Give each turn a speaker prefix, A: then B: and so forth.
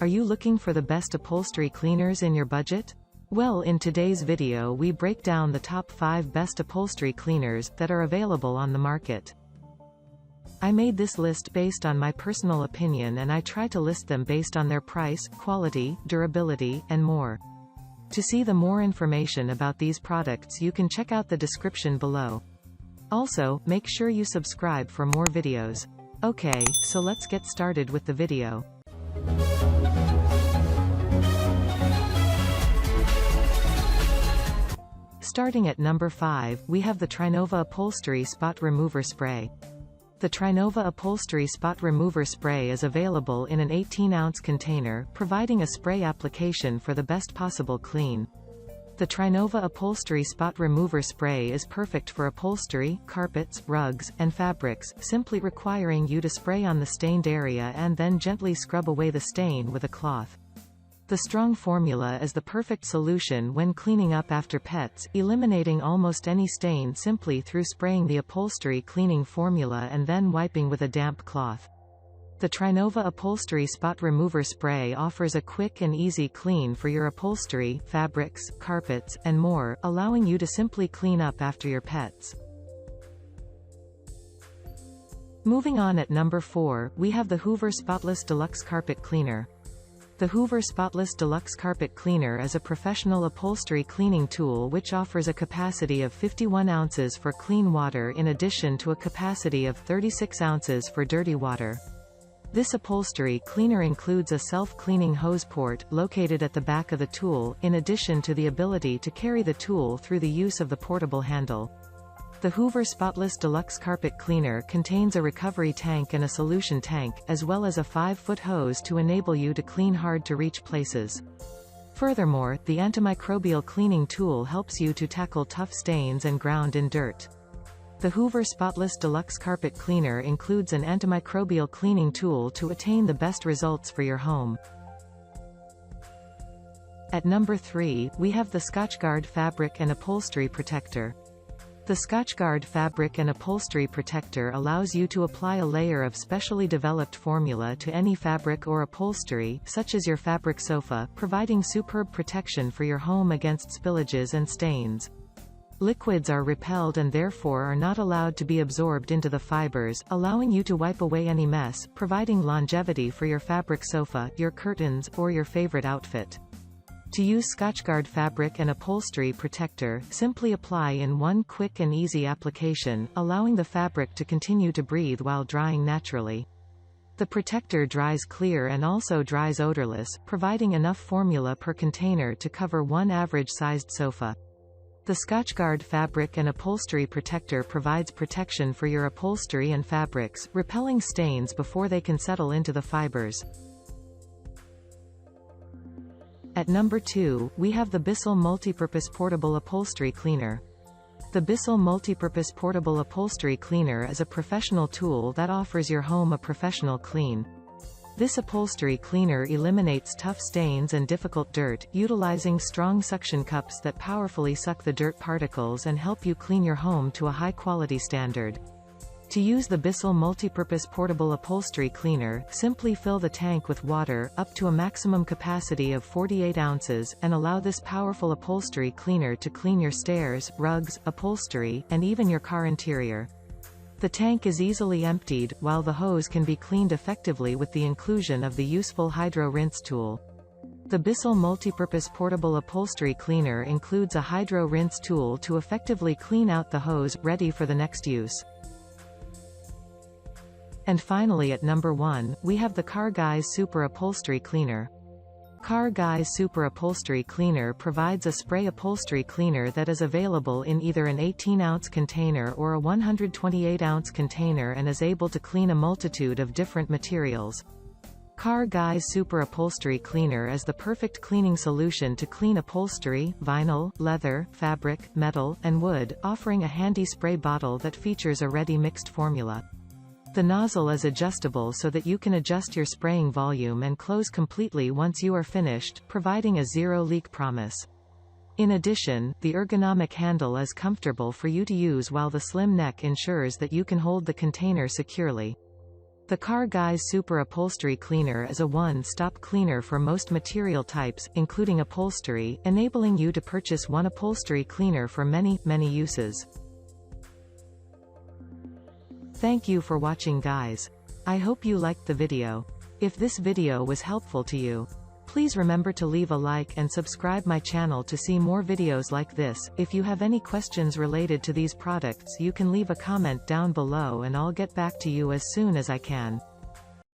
A: Are you looking for the best upholstery cleaners in your budget? Well, in today's video we break down the top 5 best upholstery cleaners that are available on the market. I made this list based on my personal opinion, and I try to list them based on their price, quality, durability, and more. To see the more information about these products, you can check out the description below. Also, make sure you subscribe for more videos. Okay, so let's get started with the video. Starting at number 5, we have the TriNova Upholstery Spot Remover Spray. The TriNova Upholstery Spot Remover Spray is available in an 18-ounce container, providing a spray application for the best possible clean. The TriNova Upholstery Spot Remover Spray is perfect for upholstery, carpets, rugs, and fabrics, simply requiring you to spray on the stained area and then gently scrub away the stain with a cloth. The strong formula is the perfect solution when cleaning up after pets, eliminating almost any stain simply through spraying the upholstery cleaning formula and then wiping with a damp cloth. The TriNova Upholstery Spot Remover Spray offers a quick and easy clean for your upholstery, fabrics, carpets, and more, allowing you to simply clean up after your pets. Moving on, at number 4, we have the Hoover Spotless Deluxe Carpet Cleaner. The Hoover Spotless Deluxe Carpet Cleaner is a professional upholstery cleaning tool which offers a capacity of 51 ounces for clean water in addition to a capacity of 36 ounces for dirty water. This upholstery cleaner includes a self-cleaning hose port, located at the back of the tool, in addition to the ability to carry the tool through the use of the portable handle. The Hoover Spotless Deluxe Carpet Cleaner contains a recovery tank and a solution tank, as well as a 5-foot hose to enable you to clean hard-to-reach places. Furthermore, the antimicrobial cleaning tool helps you to tackle tough stains and ground-in dirt. The Hoover Spotless Deluxe Carpet Cleaner includes an antimicrobial cleaning tool to attain the best results for your home. At number 3, we have the Scotchgard Fabric and Upholstery Protector. The Scotchgard Fabric and Upholstery Protector allows you to apply a layer of specially developed formula to any fabric or upholstery, such as your fabric sofa, providing superb protection for your home against spillages and stains. Liquids are repelled and therefore are not allowed to be absorbed into the fibers, allowing you to wipe away any mess, providing longevity for your fabric sofa, your curtains, or your favorite outfit. To use Scotchgard Fabric and Upholstery Protector, simply apply in one quick and easy application, allowing the fabric to continue to breathe while drying naturally. The protector dries clear and also dries odorless, providing enough formula per container to cover one average-sized sofa. The Scotchgard Fabric and Upholstery Protector provides protection for your upholstery and fabrics, repelling stains before they can settle into the fibers. At number 2, we have the Bissell MultiPurpose Portable Upholstery Cleaner. The Bissell MultiPurpose Portable Upholstery Cleaner is a professional tool that offers your home a professional clean. This upholstery cleaner eliminates tough stains and difficult dirt, utilizing strong suction cups that powerfully suck the dirt particles and help you clean your home to a high-quality standard. To use the Bissell MultiPurpose Portable Upholstery Cleaner, simply fill the tank with water, up to a maximum capacity of 48 ounces, and allow this powerful upholstery cleaner to clean your stairs, rugs, upholstery, and even your car interior. The tank is easily emptied, while the hose can be cleaned effectively with the inclusion of the useful Hydro Rinse tool. The Bissell MultiPurpose Portable Upholstery Cleaner includes a Hydro Rinse tool to effectively clean out the hose, ready for the next use. And finally, at number 1, we have the CarGuys Super Upholstery Cleaner. CarGuys Super Upholstery Cleaner provides a spray upholstery cleaner that is available in either an 18-ounce container or a 128-ounce container and is able to clean a multitude of different materials. CarGuys Super Upholstery Cleaner is the perfect cleaning solution to clean upholstery, vinyl, leather, fabric, metal, and wood, offering a handy spray bottle that features a ready mixed formula. The nozzle is adjustable so that you can adjust your spraying volume and close completely once you are finished, providing a zero-leak promise. In addition, the ergonomic handle is comfortable for you to use while the slim neck ensures that you can hold the container securely. The CarGuys Super Upholstery Cleaner is a one-stop cleaner for most material types, including upholstery, enabling you to purchase one upholstery cleaner for many, many uses. Thank you for watching, guys. I hope you liked the video. If this video was helpful to you, please remember to leave a like and subscribe my channel to see more videos like this. If you have any questions related to these products, you can leave a comment down below and I'll get back to you as soon as I can.